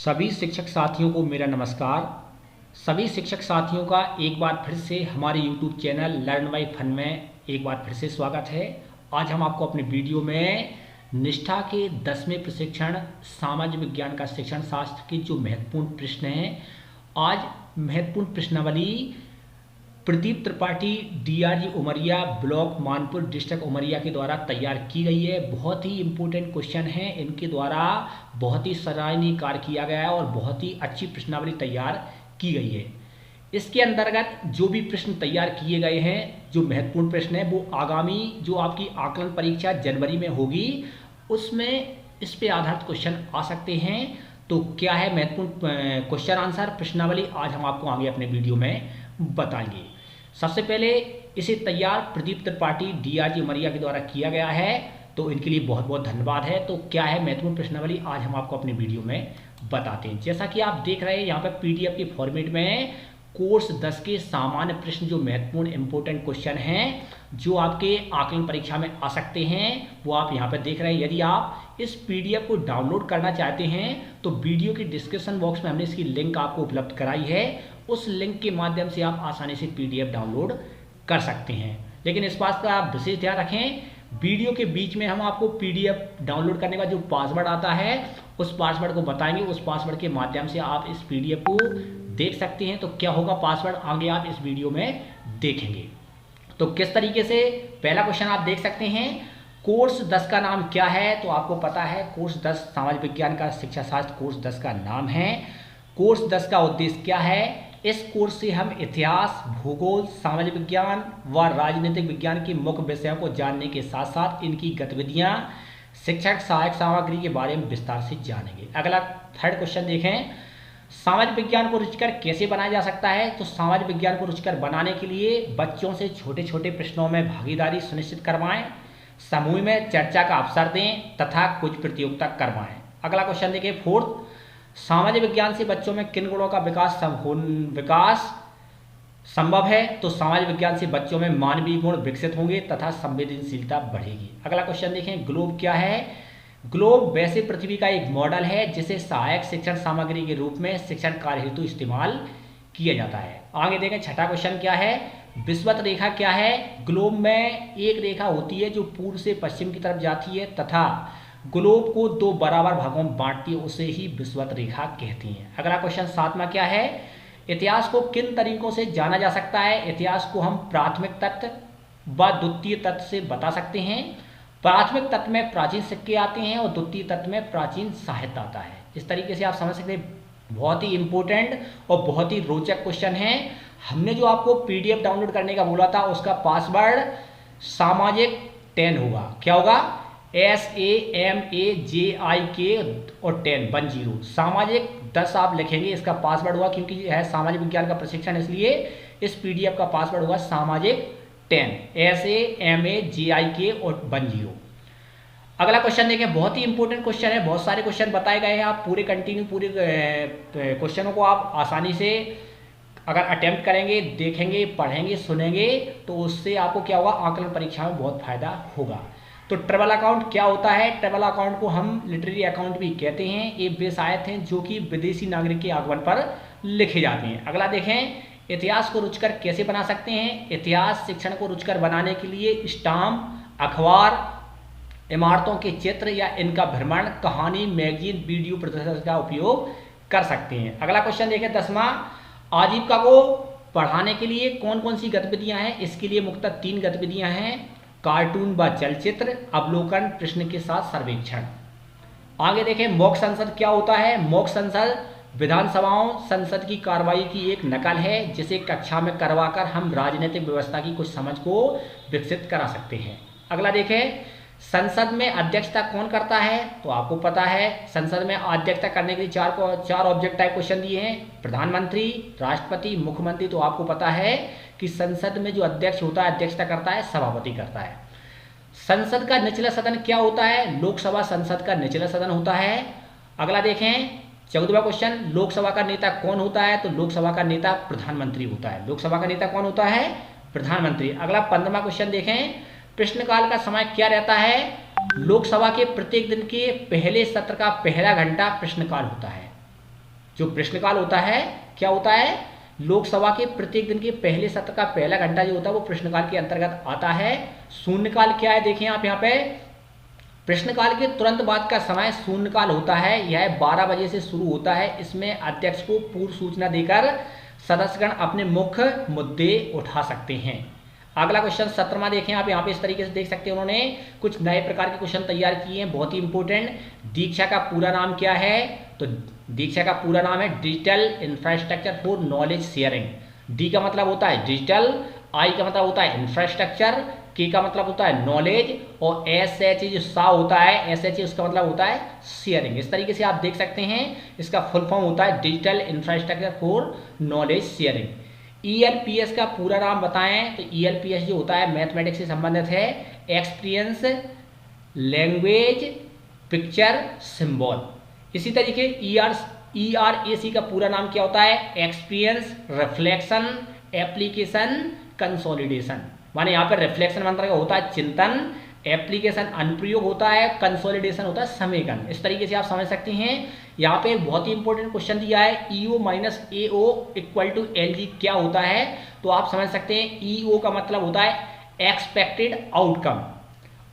सभी शिक्षक साथियों को मेरा नमस्कार। सभी शिक्षक साथियों का एक बार फिर से हमारे YouTube channel learn by fun में एक बार फिर से स्वागत है। आज हम आपको अपने वीडियो में निष्ठा के 10वें प्रशिक्षण सामाजिक विज्ञान का शिक्षण शास्त्र के जो महत्वपूर्ण प्रश्न हैं, आज महत्वपूर्ण प्रश्नावली Pradeep Tripathi DRG Umaria block Manpur district Umaria के द्वारा तैयार की गई है। बहुत ही इंपॉर्टेंट क्वेश्चन है, इनके द्वारा बहुत ही सराहनीय कार्य किया गया है और बहुत ही अच्छी प्रश्नावली तैयार की गई है। इसके अंतर्गत जो भी प्रश्न तैयार किए गए हैं, जो महत्वपूर्ण प्रश्न है, वो आगामी जो आपकी आकलन परीक्षा जनवरी में होगी उसमें इस पे आधारित क्वेश्चन आ सकते हैं। तो क्या है महत्वपूर्ण क्वेश्चन आंसर प्रश्नावली, आज हम आपको आगे अपने वीडियो में बताएंगे। सबसे पहले इसे तैयार प्रदीप त्रिपाठी DRG उमरिया के द्वारा किया गया है, तो इनके लिए बहुत बहुत धन्यवाद है। तो क्या है महत्वपूर्ण प्रश्नावली, आज हम आपको अपने वीडियो में बताते हैं। जैसा कि आप देख रहे हैं यहाँ पर PDF के फॉर्मेट में कोर्स 10 के सामान्य प्रश्न, जो महत्वपूर्ण इंपॉर्टेंट क्वेश्चन हैं जो आपके आकलन परीक्षा में आ सकते हैं, वो आप यहाँ पर देख रहे हैं। यदि आप इस PDF को डाउनलोड करना चाहते हैं तो वीडियो के डिस्क्रिप्शन बॉक्स में हमने इसकी लिंक आपको उपलब्ध कराई है, उस लिंक के माध्यम से आप आसानी से PDF डाउनलोड कर सकते हैं। लेकिन इस बात का आप विशेष ध्यान रखें, वीडियो के बीच में हम आपको PDF डाउनलोड करने का जो पासवर्ड आता है उस पासवर्ड को बताएंगे। उस पासवर्ड के माध्यम से आप इस PDF को देख सकते हैं। तो क्या होगा पासवर्ड, आगे आप इस वीडियो में देखेंगे। तो किस तरीके से, पहला क्वेश्चन आप देख सकते हैं, कोर्स 10 का नाम क्या है। तो आपको पता है कोर्स 10 सामाजिक विज्ञान का शिक्षा शास्त्र कोर्स 10 का नाम है। कोर्स 10 का उद्देश्य क्या है, इस कोर्स से हम इतिहास, भूगोल, सामाजिक विज्ञान व राजनीतिक विज्ञान के मुख्य विषयों को जानने के साथ साथ इनकी गतिविधियां, शिक्षक सहायक सामग्री के बारे में विस्तार से जानेंगे। अगला थर्ड क्वेश्चन देखें, सामाजिक विज्ञान को रुचिकर कैसे बनाया जा सकता है। तो सामाजिक विज्ञान को रुचिकर बनाने के लिए बच्चों से छोटे छोटे प्रश्नों में भागीदारी सुनिश्चित करवाएं, समूह में चर्चा का अवसर दें तथा कुछ प्रतियोगिता करवाएं। अगला क्वेश्चन देखिए फोर्थ, सामाजिक विज्ञान से बच्चों में किन गुणों का विकास संभव है। तो सामाजिक विज्ञान से बच्चों में मानवीय गुण विकसित होंगे तथा संवेदनशीलता बढ़ेगी। अगला क्वेश्चन देखें, ग्लोब क्या है। ग्लोब वैसे पृथ्वी का एक मॉडल है जिसे सहायक शिक्षण सामग्री के रूप में शिक्षण कार्य हेतु इस्तेमाल किया जाता है। आगे देखें छठा क्वेश्चन क्या है, विषुवत रेखा क्या है। ग्लोब में एक रेखा होती है जो पूर्व से पश्चिम की तरफ जाती है तथा ग्लोब को दो बराबर भागों में बांटती है, उसे ही विषुवत रेखा कहती हैं। अगला क्वेश्चन सातवां क्या है, इतिहास को किन तरीकों से जाना जा सकता है। इतिहास को हम प्राथमिक तत्व व द्वितीय तत्व से बता सकते हैं। प्राथमिक तत्व में प्राचीन सिक्के आते हैं और द्वितीय तत्व में प्राचीन साहित्य आता है। इस तरीके से आप समझ सकते हैं। बहुत ही इंपॉर्टेंट और बहुत ही रोचक क्वेश्चन है। हमने जो आपको PDF डाउनलोड करने का बोला था उसका पासवर्ड सामाजिक 10 होगा। क्या होगा, SAMAJIK और 10 सामाजिक 10 आप लिखेंगे, इसका पासवर्ड हुआ, क्योंकि यह है सामाजिक विज्ञान का प्रशिक्षण, इसलिए इस PDF का पासवर्ड होगा सामाजिक 10 SAMAJIK और 10। अगला क्वेश्चन देखें, बहुत ही इंपॉर्टेंट क्वेश्चन है, बहुत सारे क्वेश्चन बताए गए हैं। आप पूरे क्वेश्चनों को आप आसानी से अगर अटेम्प्ट करेंगे, देखेंगे, पढ़ेंगे, सुनेंगे तो उससे आपको क्या होगा, आकलन परीक्षा में बहुत फायदा होगा। तो ट्रेवल अकाउंट क्या होता है। ट्रेवल अकाउंट को हम लिटरेरी अकाउंट भी कहते हैं। ये वे साहित्य हैं जो कि विदेशी नागरिक के आगमन पर लिखे जाते हैं। अगला देखें, इतिहास को रुचिकर कैसे बना सकते हैं। इतिहास शिक्षण को रुचिकर बनाने के लिए स्टाम्प, अखबार, इमारतों के चित्र या इनका भ्रमण, कहानी, मैगजीन, वीडियो प्रदर्शन का उपयोग कर सकते हैं। अगला क्वेश्चन देखें 10वां, आजीविका को बढ़ाने के लिए कौन कौन सी गतिविधियां हैं। इसके लिए मुख्यतः 3 गतिविधियां हैं, कार्टून व चलचित्र, अवलोकन, प्रश्न के साथ सर्वेक्षण। आगे देखें, मॉक संसद क्या होता है। मॉक संसद विधानसभाओं संसद की कार्रवाई की एक नकल है जिसे कक्षा में करवाकर हम राजनीतिक व्यवस्था की कुछ समझ को विकसित करा सकते हैं। अगला देखें, संसद में अध्यक्षता कौन करता है। तो आपको पता है संसद में अध्यक्षता करने के लिए चार ऑब्जेक्ट टाइप क्वेश्चन दिए हैं, प्रधानमंत्री, राष्ट्रपति, मुख्यमंत्री। तो आपको पता है कि संसद में जो अध्यक्ष होता है, अध्यक्षता करता है, सभापति करता है। संसद का निचला सदन क्या होता है। लोकसभा संसद का निचला सदन होता है। अगला देखें 14वां क्वेश्चन, लोकसभा का नेता कौन होता है। तो लोकसभा का नेता प्रधानमंत्री होता है। लोकसभा का नेता कौन होता है, प्रधानमंत्री। अगला 15वां क्वेश्चन देखें, प्रश्नकाल का समय क्या रहता है। लोकसभा के प्रत्येक दिन के पहले सत्र का पहला घंटा प्रश्नकाल होता है। जो प्रश्नकाल होता है क्या होता है, लोकसभा के प्रत्येक दिन के पहले सत्र का पहला घंटा जो होता है वो प्रश्नकाल के अंतर्गत आता है। शून्यकाल क्या है, देखें आप यहाँ पे, प्रश्नकाल के तुरंत बाद का समय शून्यकाल होता है। यह 12 बजे से शुरू होता है। इसमें अध्यक्ष को पूर्व सूचना देकर सदस्यगण अपने मुख्य मुद्दे उठा सकते हैं। अगला क्वेश्चन 17वां देखें आप, यहाँ पे इस तरीके से देख सकते हैं, उन्होंने कुछ नए प्रकार के क्वेश्चन तैयार किए हैं, बहुत ही इंपॉर्टेंट। दीक्षा का पूरा नाम क्या है, तो दीक्षा का पूरा नाम है digital infrastructure for knowledge sharing. D का मतलब होता है डिजिटल, आई का मतलब होता है इंफ्रास्ट्रक्चर, के का मतलब होता है नॉलेज, और एस एच जो सा होता है, एस एच उसका मतलब होता है शेयरिंग। इस तरीके से आप देख सकते हैं, इसका फुल फॉर्म होता है digital infrastructure for knowledge sharing. ELPS का पूरा नाम बताएं, तो ईएलपीएस जो होता है मैथमेटिक्स से संबंधित है, एक्सपीरियंस लैंग्वेज पिक्चर सिंबल। इसी तरीके ईआरएसी का पूरा नाम क्या होता है, एक्सपीरियंस रिफ्लेक्शन एप्लीकेशन कंसोलिडेशन। माने यहाँ पर रिफ्लेक्शन मंत्र का होता है चिंतन, एप्लीकेशन अनुप्रयोग होता है, कंसोलिडेशन होता है समेकन। इस तरीके से आप समझ सकते हैं। यहाँ पे एक बहुत ही इंपॉर्टेंट क्वेश्चन दिया है, EO minus AO equal to LG क्या होता है, तो आप समझ सकते हैं ईओ का मतलब होता है एक्सपेक्टेड आउटकम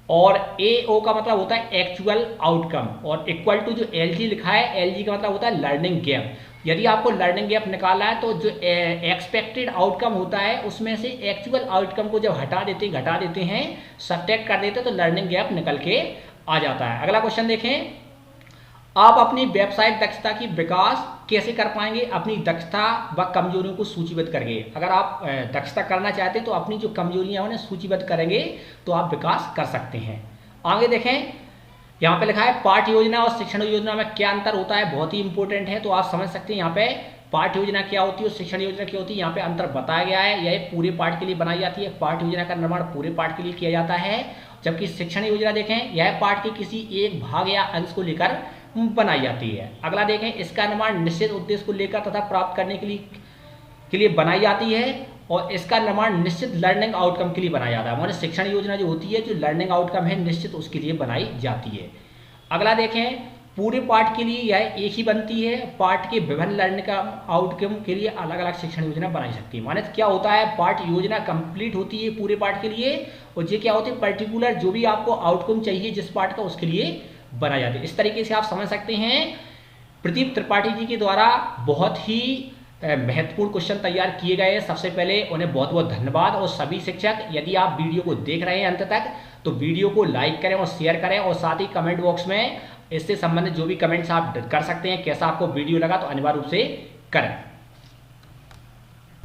और एओ का मतलब होता है एक्चुअल आउटकम, और इक्वल टू जो एलजी लिखा है, एलजी का मतलब होता है लर्निंग गैप। यदि आपको लर्निंग गैप निकालना है तो जो एक्सपेक्टेड आउटकम होता है उसमें से एक्चुअल आउटकम को जब घटा देते हैं, सब्ट्रैक्ट कर देते हैं, तो लर्निंग गैप निकल के आ जाता है। अगला क्वेश्चन देखें, आप अपनी व्यावसायिक दक्षता की विकास कैसे कर पाएंगे, अपनी दक्षता व कमजोरियों को सूचीबद्ध करके। अगर आप दक्षता करना चाहते हैं तो अपनी जो कमजोरियां उन्हें सूचीबद्ध करेंगे तो आप विकास कर सकते हैं। आगे देखें, यहाँ पे लिखा है पाठ्य योजना और शिक्षण योजना में क्या अंतर होता है, बहुत ही इंपॉर्टेंट है, तो आप समझ सकते हैं यहाँ पे पाठ्य योजना क्या होती है और शिक्षण योजना क्या होती है। यहाँ पे अंतर बताया गया है, यह पूरे पाठ के लिए बनाई जाती है। पाठ्य योजना का निर्माण पूरे पाठ के लिए किया जाता है, जबकि शिक्षण योजना देखें यह पाठ के किसी एक भाग या अंश को लेकर बनाई जाती है। अगला देखें, इसका निर्माण निश्चित उद्देश्य को लेकर तथा प्राप्त करने के लिए बनाई जाती है, और इसका निर्माण निश्चित लर्निंग आउटकम के लिए बनाया जाता है। माने शिक्षण योजना जो होती है, जो लर्निंग आउटकम है निश्चित उसके लिए बनाई जाती है। अगला देखें, पूरे पाठ के लिए यह एक ही बनती है, पाठ के विभिन्न लर्निंग आउटकम के लिए अलग अलग शिक्षण योजना बनाई सकती है। माने क्या होता है, पाठ योजना कंप्लीट होती है पूरे पाठ के लिए, और ये क्या होती है पर्टिकुलर जो भी आपको आउटकम चाहिए जिस पाठ का उसके लिए बनाई जाती है। इस तरीके से आप समझ सकते हैं। प्रदीप त्रिपाठी जी के द्वारा बहुत ही महत्वपूर्ण क्वेश्चन तैयार किए गए हैं। सबसे पहले उन्हें बहुत बहुत धन्यवाद। और सभी शिक्षक यदि आप वीडियो को देख रहे हैं अंत तक तो वीडियो को लाइक करें और शेयर करें, और साथ ही कमेंट बॉक्स में इससे संबंधित जो भी कमेंट्स आप कर सकते हैं, कैसा आपको वीडियो लगा तो अनिवार्य रूप से करें।